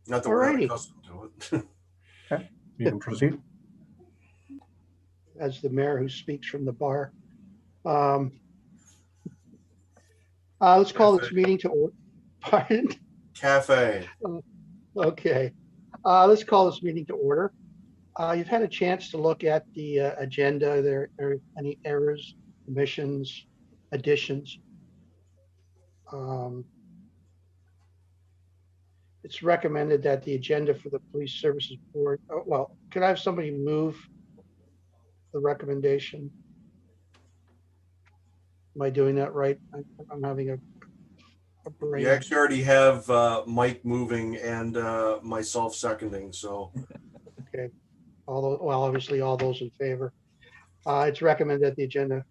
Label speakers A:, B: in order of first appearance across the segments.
A: Not that
B: All
A: we're not
B: righty.
A: accustomed to it.
C: Okay, you can proceed.
B: As the mayor who speaks from the bar. Let's call this meeting to order. Pardon?
A: Cafe.
B: Okay. Let's call this meeting to order. You've had a chance to look at the agenda. There are any errors, omissions, additions? It's recommended that the agenda for the Police Services Board, well, could I have somebody move the recommendation? Am I doing that right? I'm having a brain.
A: You actually already have Mike moving and myself seconding, so.
B: Okay. Well, obviously all those in favor. It's recommended that the agenda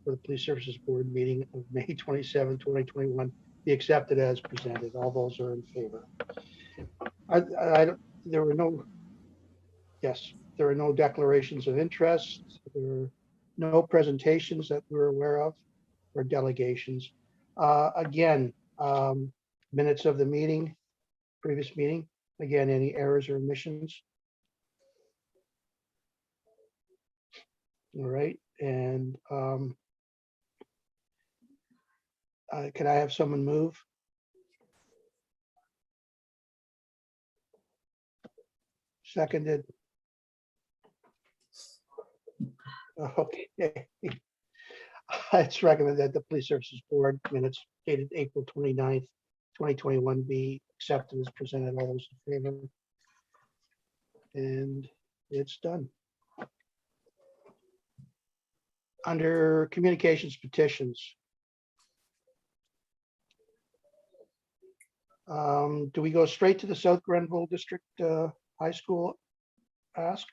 B: for the Police Services Board meeting of May 27, 2021 be accepted as presented. All those are in favor. There were no, yes, there are no declarations of interest. There were no presentations that we're aware of or delegations. Again, minutes of the meeting, previous meeting. Again, any errors or omissions? All right, and can I have someone move? Seconded. Okay. It's recommended that the Police Services Board minutes dated April 29th, 2021 be accepted as presented. All those in favor? And it's done. Under communications petitions. Do we go straight to the South Grenville District High School ask?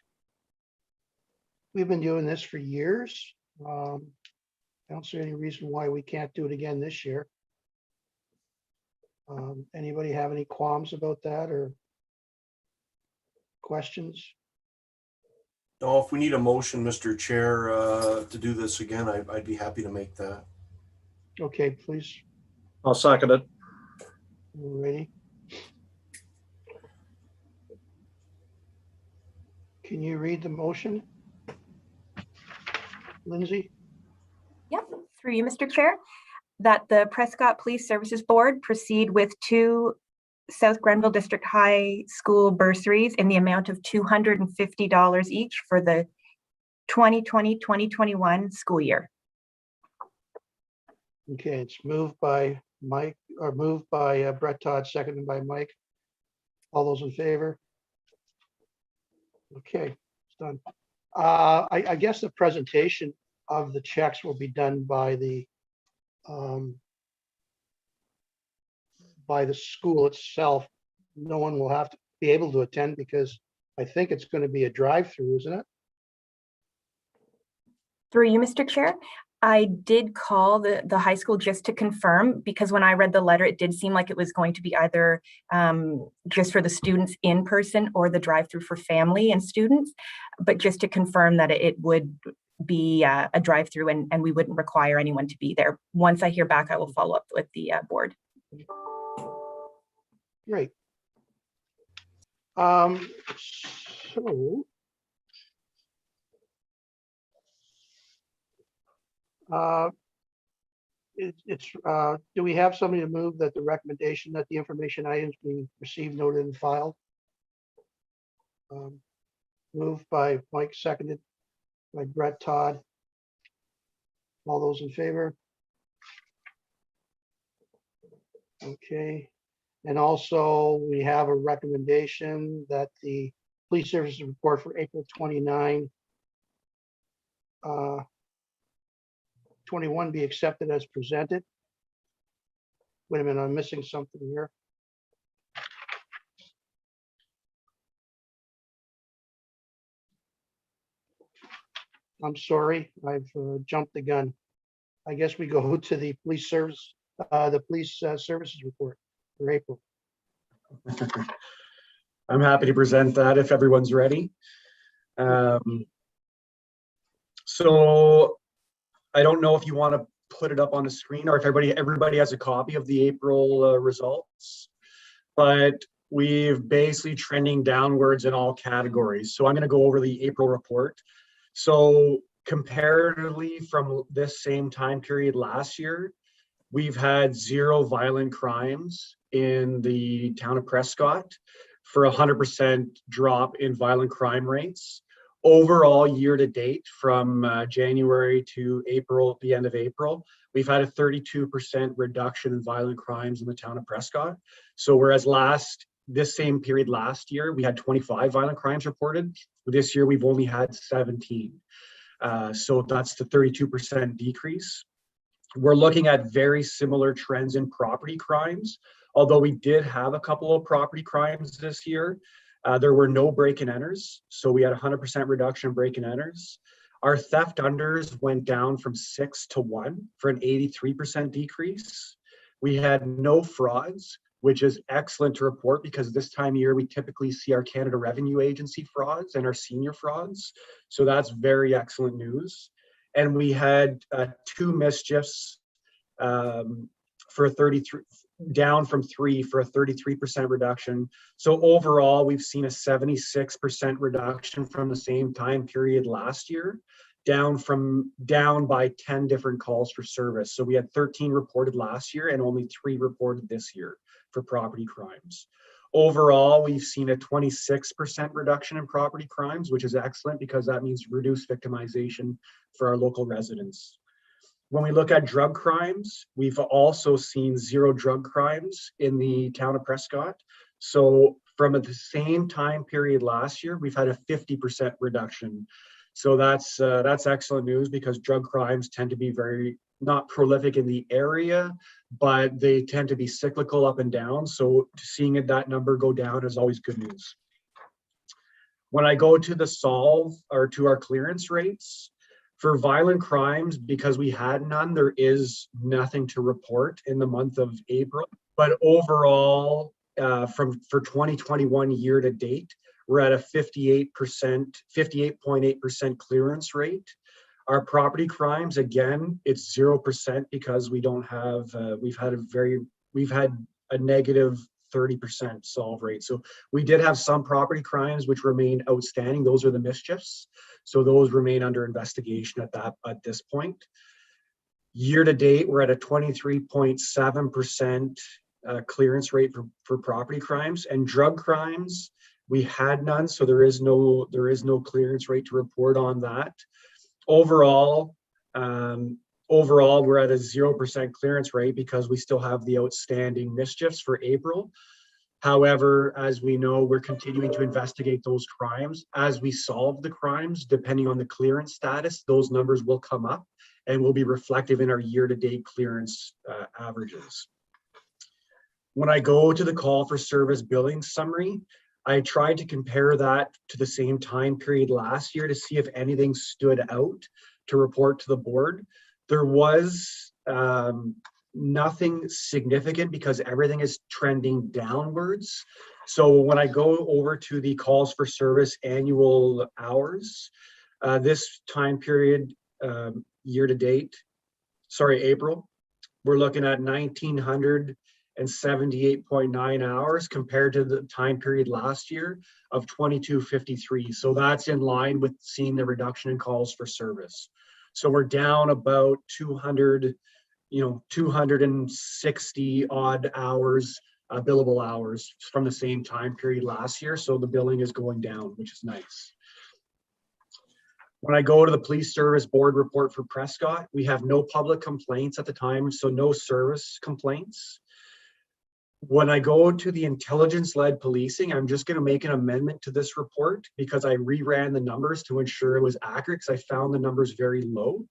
B: We've been doing this for years. I don't see any reason why we can't do it again this year. Anybody have any qualms about that or questions?
A: No, if we need a motion, Mr. Chair, to do this again, I'd be happy to make that.
B: Okay, please.
C: I'll second it.
B: Ready? Can you read the motion? Lindsay?
D: Yep, through you, Mr. Chair, that the Prescott Police Services Board proceed with 2 South Grenville District High School bursaries in the amount of $250 each for the 2020-2021 school year.
B: Okay, it's moved by Mike, or moved by Brett Todd, seconded by Mike. All those in favor? Okay, it's done. I guess the presentation of the checks will be done by the school itself. No one will have to be able to attend because I think it's going to be a drive-through, isn't it?
D: Through you, Mr. Chair, I did call the high school just to confirm, because when I read the letter, it did seem like it was going to be either just for the students in person or the drive-through for family and students, but just to confirm that it would be a drive-through and we wouldn't require anyone to be there. Once I hear back, I will follow up with the board.
B: Great. So do we have somebody to move that the recommendation that the information items be received, noted, and filed? Moved by Mike, seconded by Brett Todd. All those in favor? Okay. And also we have a recommendation that the police services report for April 29, 21 be accepted as presented. Wait a minute, I'm missing something here. I'm sorry, I've jumped the gun. I guess we go to the police service, services report for April.
C: I'm happy to present that if everyone's ready. So I don't know if you want to put it up on the screen or if everybody has a copy of the April results, but we've basically trending downwards in all categories. So I'm going to go over the April report. So comparatively from this same time period last year, we've had 0 violent crimes in the town of Prescott for 100% drop in violent crime rates. Overall, year to date, from January to April, the end of April, we've had a 32% reduction in violent crimes in the town of Prescott. So whereas this same period last year, we had 25 violent crimes reported, this year we've only had 17. So that's the 32% decrease. We're looking at very similar trends in property crimes, although we did have a couple of property crimes this year. There were no break-and-enters, so we had 100% reduction in break-and-enters. Our theft unders went down from 6 to 1 for an 83% decrease. We had no frauds, which is excellent to report because this time of year we typically see our Canada Revenue Agency frauds and our senior frauds. So that's very excellent news. And we had 2 mischiefs for 33, down from 3 for a 33% reduction. So overall, we've seen a 76% reduction from the same time period last year, down by 10 different calls for service. So we had 13 reported last year and only 3 reported this year for property crimes. Overall, we've seen a 26% reduction in property crimes, which is excellent because that means reduced victimization for our local residents. When we look at drug crimes, we've also seen 0 drug crimes in the town of Prescott. So from the same time period last year, we've had a 50% reduction. So that's excellent news because drug crimes tend to be very not prolific in the area, but they tend to be cyclical up and down. So seeing that number go down is always good news. When I go to the solve or to our clearance rates, for violent crimes, because we had none, there is nothing to report in the month of April. But overall, for 2021 year to date, we're at a 58.8% clearance rate. Our property crimes, again, it's 0% because we don't have, we've had a negative 30% solve rate. So we did have some property crimes which remain outstanding. Those are the mischiefs. So those remain under investigation at this point. Year to date, we're at a 23.7% clearance rate for property crimes, and drug crimes, we had none. So there is no clearance rate to report on that. Overall, we're at a 0% clearance rate because we still have the outstanding mischiefs for April. However, as we know, we're continuing to investigate those crimes. As we solve the crimes, depending on the clearance status, those numbers will come up and will be reflective in our year-to-date clearance averages. When I go to the call for service billing summary, I tried to compare that to the same time period last year to see if anything stood out to report to the board. There was nothing significant because everything is trending downwards. So when I go over to the calls for service annual hours, this time period, year to date, April, we're looking at 1,978.9 hours compared to the time period last year of 2,253. So that's in line with seeing the reduction in calls for service. So we're down about 260 odd hours, billable hours from the same time period last year. So the billing is going down, which is nice. When I go to the police service board report for Prescott, we have no public complaints at the time, so no service complaints. When I go to the intelligence-led policing, I'm just going to make an amendment to this report because I reran the numbers to ensure it was accurate because I found the numbers very low.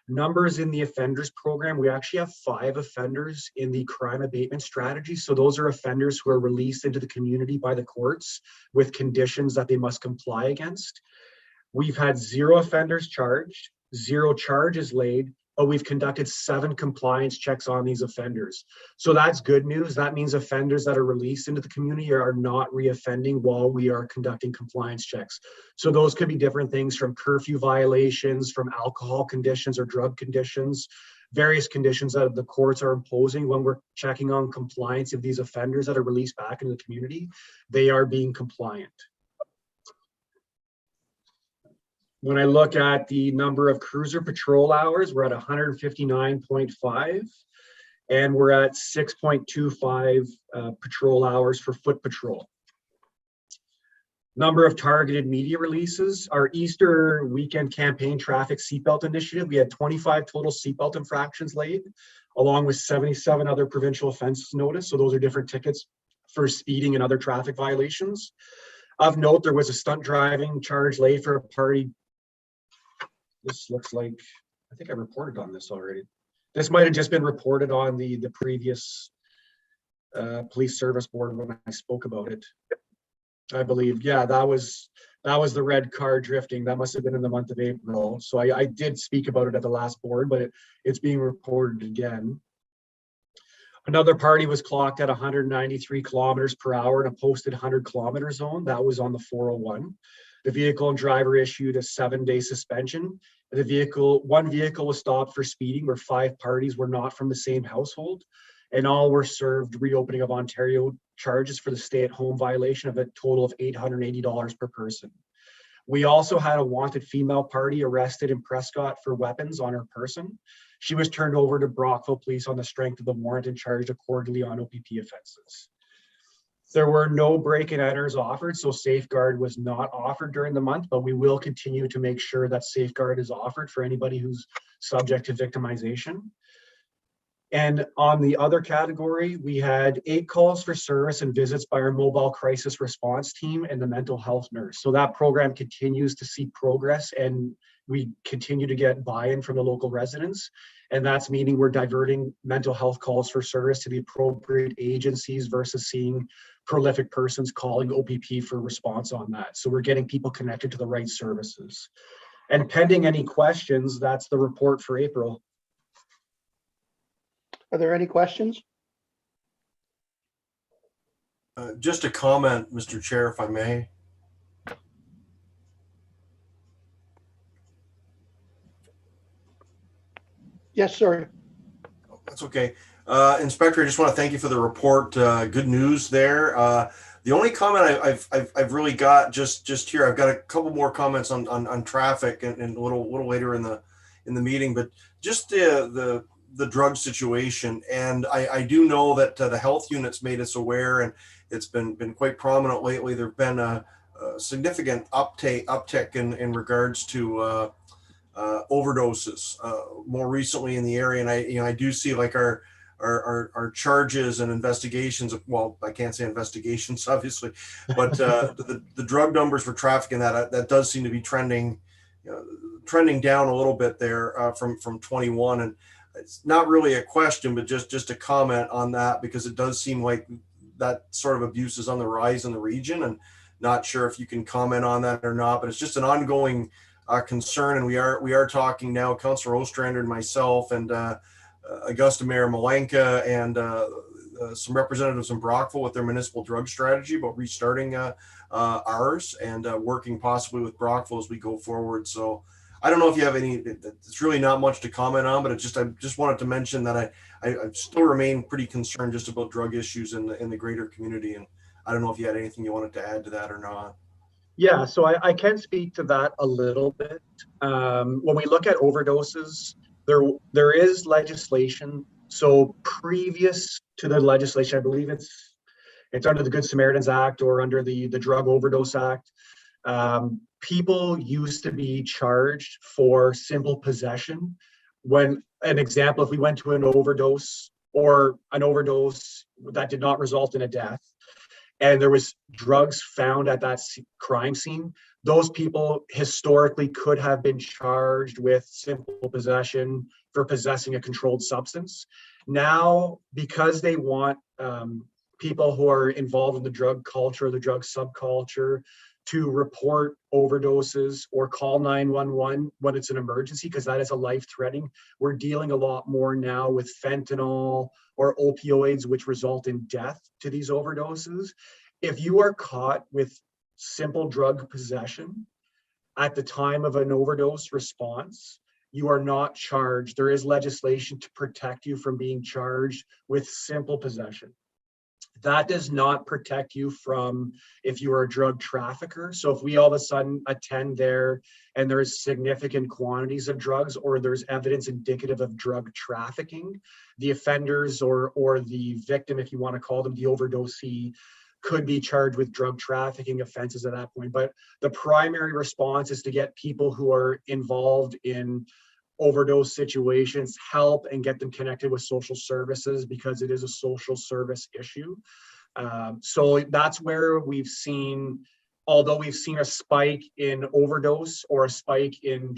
C: Numbers in the offenders program, we actually have 5 offenders in the crime abatement strategy. So those are offenders who are released into the community by the courts with conditions that they must comply against. We've had 0 offenders charged, 0 charges laid, but we've conducted 7 compliance checks on these offenders. So that's good news. That means offenders that are released into the community are not reoffending while we are conducting compliance checks. So those could be different things from curfew violations, from alcohol conditions or drug conditions. various conditions that the courts are imposing when we're checking on compliance of these offenders that are released back into the community, they are being compliant. When I look at the number of cruiser patrol hours, we're at 159.5, and we're at 6.25 patrol hours for foot patrol. Number of targeted media releases. Our Easter weekend campaign traffic seatbelt initiative, we had 25 total seatbelt infractions laid, along with 77 other provincial offenses noticed. So those are different tickets for speeding and other traffic violations. Of note, there was a stunt driving charge laid for a party. This looks like, I think I reported on this already. This might have just been reported on the previous police service board when I spoke about it. I believe, yeah, that was the red car drifting. That must have been in the month of April. So I did speak about it at the last board, but it's being reported again. Another party was clocked at 193 kilometers per hour in a posted 100-kilometer zone. That was on the 401. The vehicle and driver issued a 7-day suspension. One vehicle was stopped for speeding, where 5 parties were not from the same household, and all were served reopening of Ontario charges for the stay-at-home violation of a total of $880 per person. We also had a wanted female party arrested in Prescott for weapons on her person. She was turned over to Brockville Police on the strength of the warrant and charged accordingly on OPP offenses. There were no break-and-enters offered, so safeguard was not offered during the month, but we will continue to make sure that safeguard is offered for anybody who's subject to victimization. And on the other category, we had 8 calls for service and visits by our mobile crisis response team and the mental health nurse. So that program continues to see progress, and we continue to get buy-in from the local residents. And that's meaning we're diverting mental health calls for service to the appropriate agencies versus seeing prolific persons calling OPP for response on that. So we're getting people connected to the right services. And pending any questions, that's the report for April.
B: Are there any questions?
A: Just a comment, Mr. Chair, if I may.
B: Yes, sir.
A: That's okay. Inspector, I just want to thank you for the report. Good news there. The only comment I've really got just here, I've got a couple more comments on traffic and a little later in the meeting, but just the drug situation. And I do know that the health units made us aware, and it's been quite prominent lately. There've been a significant uptick in regards to overdoses more recently in the area. And I do see like our charges and investigations. Well, I can't say investigations, obviously, but the drug numbers for trafficking that does seem to be trending down a little bit there from 21. And it's not really a question, but just a comment on that, because it does seem like that sort of abuse is on the rise in the region, and not sure if you can comment on that or not, but it's just an ongoing concern. And we are talking now, Councillor Ostrander and myself and Augusta Mayor Malenka and some representatives in Brockville with their municipal drug strategy about restarting ours and working possibly with Brockville as we go forward. So I don't know if you have any, it's really not much to comment on, but I just wanted to mention that I still remain pretty concerned just about drug issues in the greater community. And I don't know if you had anything you wanted to add to that or not.
C: Yeah, so I can speak to that a little bit. When we look at overdoses, there is legislation. So previous to the legislation, I believe it's under the Good Samaritans Act or under the Drug Overdose Act. People used to be charged for simple possession. When an example, if we went to an overdose or an overdose that did not result in a death, and there was drugs found at that crime scene, those people historically could have been charged with simple possession for possessing a controlled substance. Now, because they want people who are involved in the drug culture, the drug subculture, to report overdoses or call 911 when it's an emergency, because that is a life-threatening. We're dealing a lot more now with fentanyl or opioids, which result in death to these overdoses. If you are caught with simple drug possession at the time of an overdose response, you are not charged. There is legislation to protect you from being charged with simple possession. That does not protect you from if you are a drug trafficker. So if we all of a sudden attend there and there's significant quantities of drugs, or there's evidence indicative of drug trafficking, the offenders or the victim, if you want to call them the overdosee, could be charged with drug trafficking offenses at that point. But the primary response is to get people who are involved in overdose situations help and get them connected with social services, because it is a social service issue. So that's where we've seen, although we've seen a spike in overdose or a spike in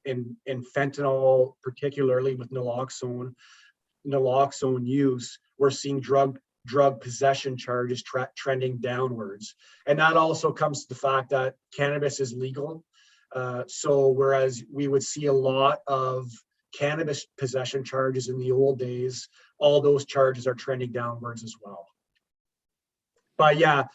C: in fentanyl, particularly with naloxone use, we're seeing drug possession charges trending downwards. And that also comes to the fact that cannabis is legal. So whereas we would see a lot of cannabis possession charges in the old days, all those charges are trending downwards as well. But yeah,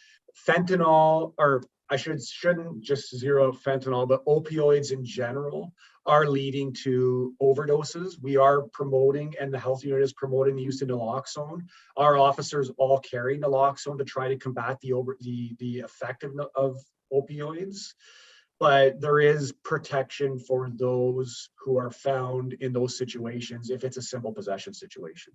C: fentanyl, or I shouldn't just zero out fentanyl, but opioids in general are leading to overdoses. We are promoting, and the health unit is promoting, the use of naloxone. Our officers all carry naloxone to try to combat the effect of opioids. But there is protection for those who are found in those situations if it's a simple possession situation.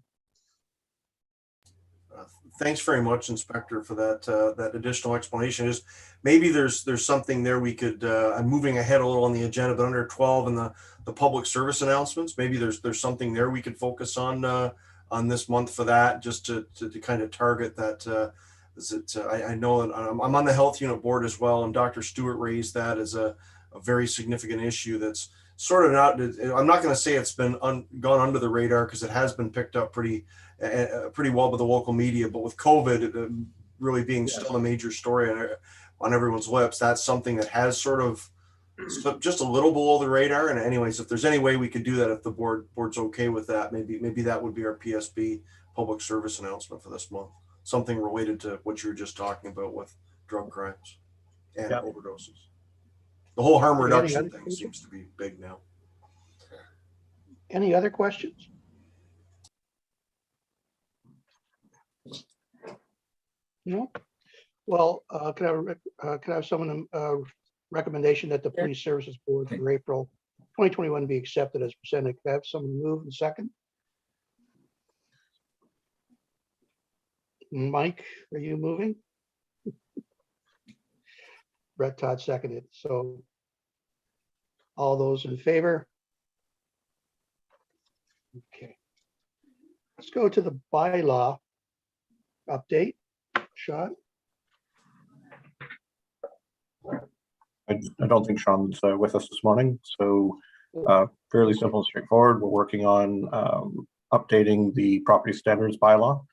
A: Thanks very much, Inspector, for that additional explanation. Is maybe there's something there we could. I'm moving ahead a little on the agenda, but under 12 and the public service announcements, maybe there's something there we could focus on this month for that, just to kind of target that. I know that I'm on the health unit board as well, and Dr. Stewart raised that as a very significant issue that's sort of not, I'm not going to say it's been gone under the radar, because it has been picked up pretty well by the local media, but with COVID really being still a major story on everyone's lips, that's something that has sort of slipped just a little below the radar. And anyways, if there's any way we could do that, if the board's okay with that, maybe that would be our PSB public service announcement for this month. Something related to what you were just talking about with drug crimes and overdoses. The whole harm reduction thing seems to be big now.
B: Any other questions? No? Well, can I have someone recommendation that the Police Services Board for April 2021 be accepted as presented? Can I have someone move and second? Mike, are you moving? Brett Todd seconded. So all those in favor? Okay. Let's go to the bylaw update. Sean?
E: I don't think Sean's with us this morning, so fairly simple and straightforward. We're working on updating the property standards bylaw.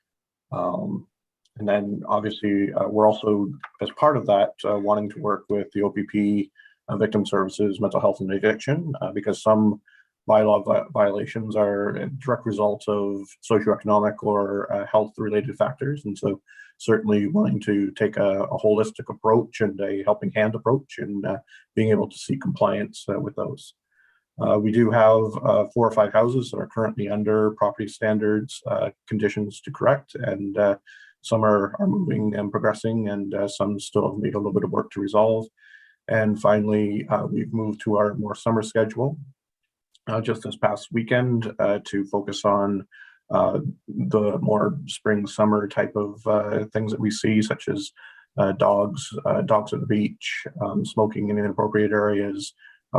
E: And then obviously we're also, as part of that, wanting to work with the OPP, Victim Services, Mental Health and Addiction, because some bylaw violations are a direct result of socioeconomic or health-related factors. And so certainly wanting to take a holistic approach and a helping hand approach, and being able to see compliance with those. We do have 4 or 5 houses that are currently under property standards conditions to correct, and some are moving and progressing, and some still have made a little bit of work to resolve. And finally, we've moved to our more summer schedule just this past weekend to focus on the more spring summer type of things that we see, such as dogs at the beach, smoking in inappropriate areas,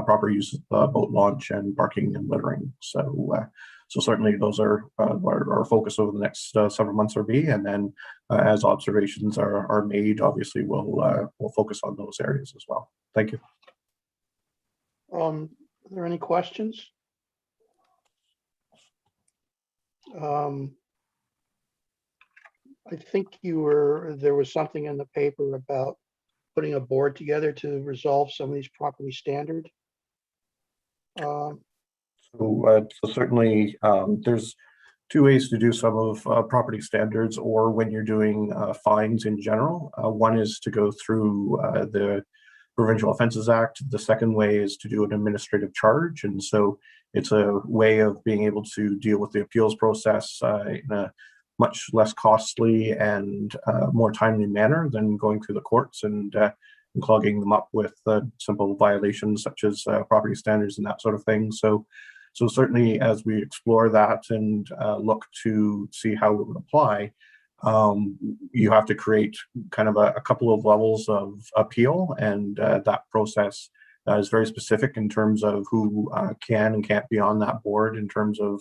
E: proper use of the boat launch, and parking and littering. So certainly those are our focus over the next several months or be, and then as observations are made, obviously we'll focus on those areas as well. Thank you.
B: Are there any questions? I think there was something in the paper about putting a board together to resolve some of these property standards.
E: So certainly there's 2 ways to do some of property standards, or when you're doing fines in general. One is to go through Provincial Offences Act. The second way is to do an administrative charge. And so it's a way of being able to deal with the appeals process in a much less costly and more timely manner than going through the courts and clogging them up with simple violations such as property standards and that sort of thing. So certainly as we explore that and look to see how it would apply, you have to create kind of a couple of levels of appeal, and that process is very specific in terms of who can and can't be on that board, in terms of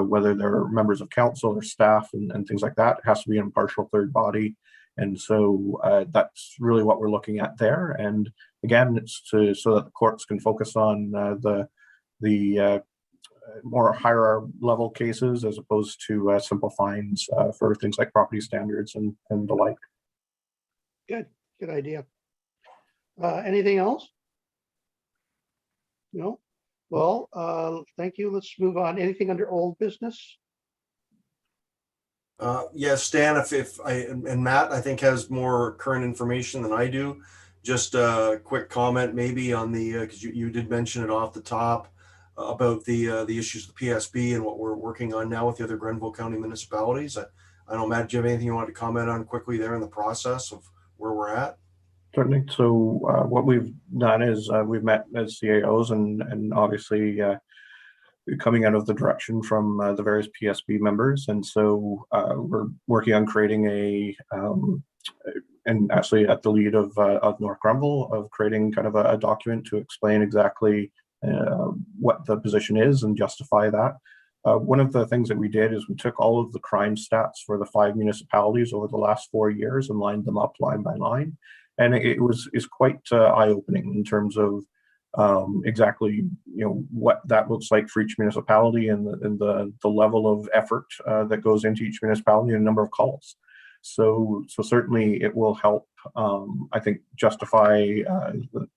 E: whether they're members of council or staff and things like that. It has to be an impartial third body. And so that's really what we're looking at there. And again, it's so that the courts can focus on the more higher level cases as opposed to simple fines for things like property standards and the like.
B: Good idea. Anything else? No? Well, thank you. Let's move on. Anything under old business?
A: Yes, Stan, if I and Matt, I think, has more current information than I do. Just a quick comment maybe on the, because you did mention it off the top about the issues with the PSB and what we're working on now with the other Grenville County municipalities. I don't know, Matt, do you have anything you want to comment on quickly there in the process of where we're at?
E: Certainly. So what we've done is we've met as CAOs and obviously coming out of the direction from the various PSB members. And so we're working on creating and actually at the lead of North Grenville, of creating kind of a document to explain exactly what the position is and justify that. One of the things that we did is we took all of the crime stats for the 5 municipalities over the last 4 years and lined them up line by line. And is quite eye-opening in terms of exactly what that looks like for each municipality and the level of effort that goes into each municipality and number of calls. So certainly it will help, I think, justify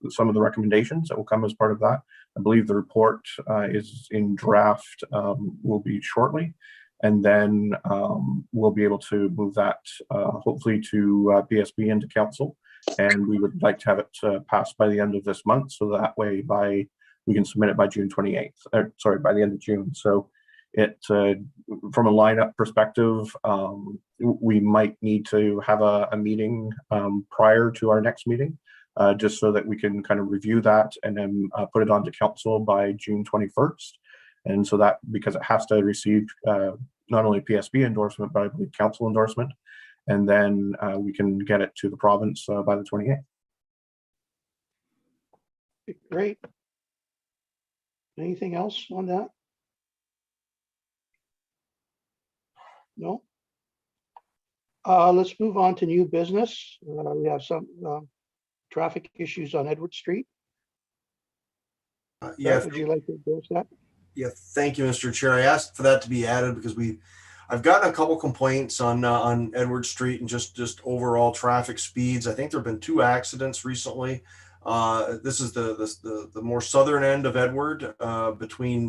E: some of the recommendations that will come as part of that. I believe the report is in draft, will be shortly, and then we'll be able to move that hopefully to BSB into council. And we would like to have it passed by the end of this month, so that way we can submit it by June 28th. Sorry, by the end of June. So it from a lineup perspective, we might need to have a meeting prior to our next meeting, just so that we can kind of review that and then put it onto council by June 21st. And so that, because it has to receive not only PSB endorsement, but I believe council endorsement. And then we can get it to the province by the 28th.
B: Great. Anything else on that? No? Let's move on to new business. We have some traffic issues on Edward Street.
A: Yes.
B: Would you like to address that?
A: Yeah, thank you, Mr. Chair. I asked for that to be added because I've gotten a couple complaints on Edward Street and just overall traffic speeds. I think there have been 2 accidents recently. This is the more southern end of Edward, between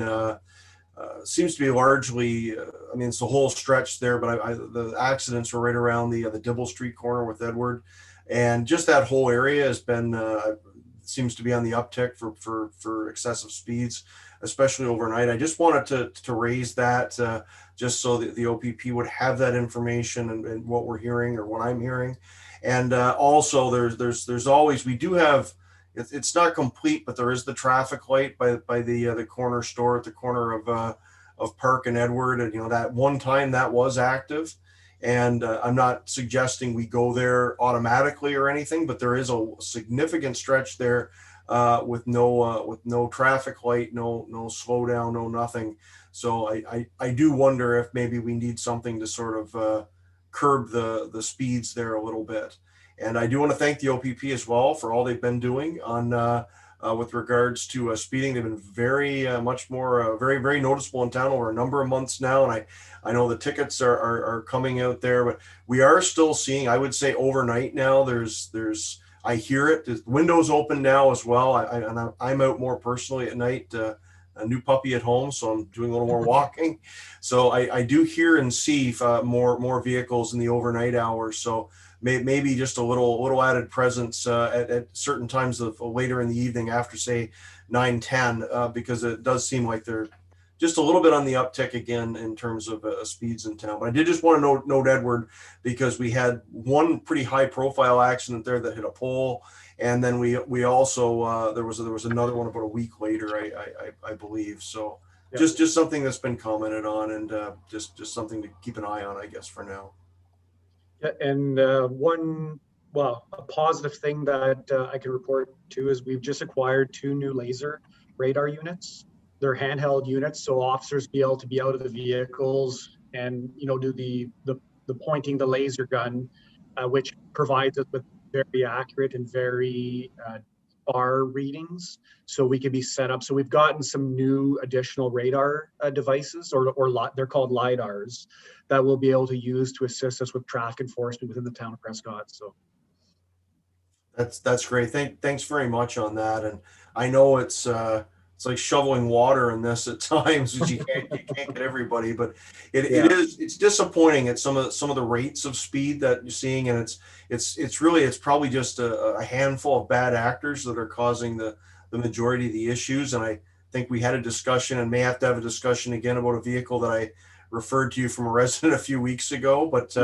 A: seems to be largely, I mean, it's the whole stretch there, but the accidents are right around the Dibble Street corner with Edward, and just that whole area has been seems to be on the uptick for excessive speeds, especially overnight. I just wanted to raise that just so that the OPP would have that information and what we're hearing or what I'm hearing. And also there's always, we do have, it's not complete, but there is the traffic light by the corner store at the corner of Park and Edward. And, that one time that was active. And I'm not suggesting we go there automatically or anything, but there is a significant stretch there with no traffic light, no slowdown, no nothing. So I do wonder if maybe we need something to sort of curb the speeds there a little bit. And I do want to thank the OPP as well for all they've been doing on with regards to speeding. They've been very much more very, very noticeable in town over a number of months now. And I know the tickets are coming out there, but we are still seeing, I would say overnight now, there's I hear it. The windows open now as well. I'm out more personally at night. A new puppy at home, so I'm doing a little more walking. So I do hear and see more vehicles in the overnight hours. So maybe just a little added presence at certain times of later in the evening after say 9:10, because it does seem like they're just a little bit on the uptick again in terms of speeds in town. But I did just want to note Edward, because we had one pretty high profile accident there that hit a pole, and then we also there was another one about a week later, I believe. So
C: Yeah.
A: just something that's been commented on, and just something to keep an eye on, I guess, for now.
C: Yeah, and a positive thing that I can report too is we've just acquired 2 new laser radar units. They're handheld units, so officers be able to be out of the vehicles and do the pointing the laser gun, which provides us with very accurate and very far readings, so we can be set up. So we've gotten some new additional radar devices, or they're called LiDARs, that we'll be able to use to assist us with traffic enforcement within the town of Prescott. So
A: That's great. Thanks very much on that. And I know it's like shoveling water in this at times, because you can't get everybody, but it's disappointing at some of the rates of speed that you're seeing, and it's probably just a handful of bad actors that are causing the majority of the issues. And I think we had a discussion, and may have to have a discussion again, about a vehicle that I referred to you from a resident a few weeks ago, but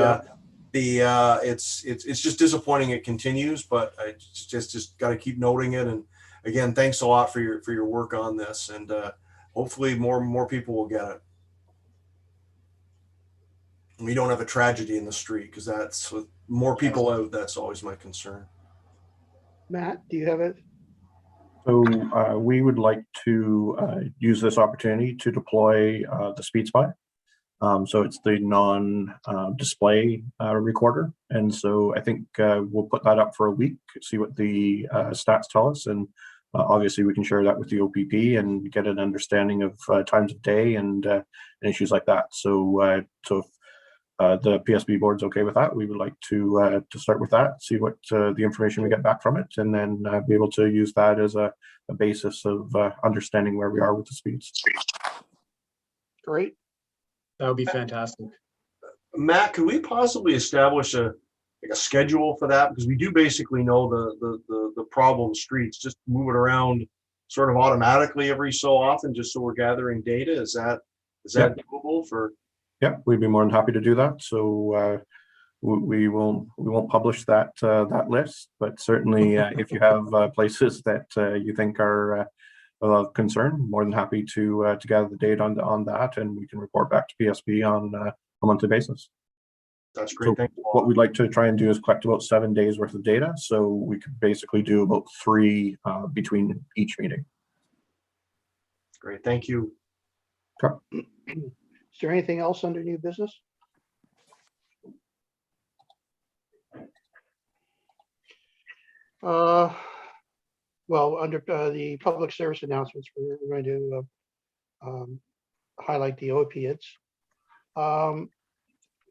A: it's just disappointing it continues, but I just got to keep noting it. And again, thanks a lot for your work on this, and hopefully more people will get it. We don't have a tragedy in the street, because that's, with more people out, that's always my concern.
B: Matt, do you have it?
E: So we would like to use this opportunity to deploy the Speed Spy. So it's the non-display recorder. And so I think we'll put that up for a week, see what the stats tell us. And obviously we can share that with the OPP and get an understanding of times of day and issues like that. So if the PSB board's okay with that, we would like to start with that, see what the information we get back from it, and then be able to use that as a basis of understanding where we are with the speeds.
B: Great.
C: that would be fantastic.
A: Matt, could we possibly establish a schedule for that? Because we do basically know the problem streets, just move it around sort of automatically every so often, just so we're gathering data. Is that doable for?
E: Yeah, we'd be more than happy to do that. So we won't publish that list, but certainly if you have places that you think are of concern, more than happy to gather the data on that, and we can report back to PSB on a monthly basis.
A: That's great.
E: So what we'd like to try and do is collect about 7 days worth of data, so we could basically do about 3 between each meeting.
A: Great, thank you.
E: Okay.
B: Is there anything else under new business? Well, under the public service announcements, we're going to highlight the opiates.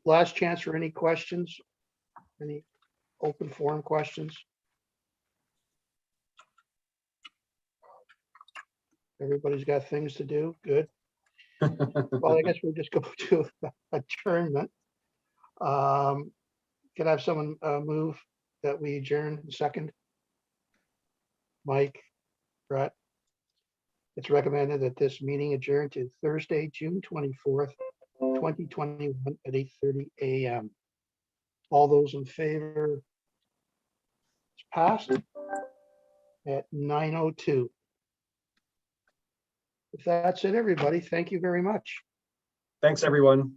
B: Last chance for any questions, any open forum questions? Everybody's got things to do. Good. Well, I guess we'll just go to adjournment. Can I have someone move that we adjourn in second? Mike, Brett. It's recommended that this meeting adjourn to Thursday, June 24th, 2021 at 8:30 a.m. All those in favor? It's passed at 9:02. If that's it, everybody, thank you very much.
C: Thanks, everyone.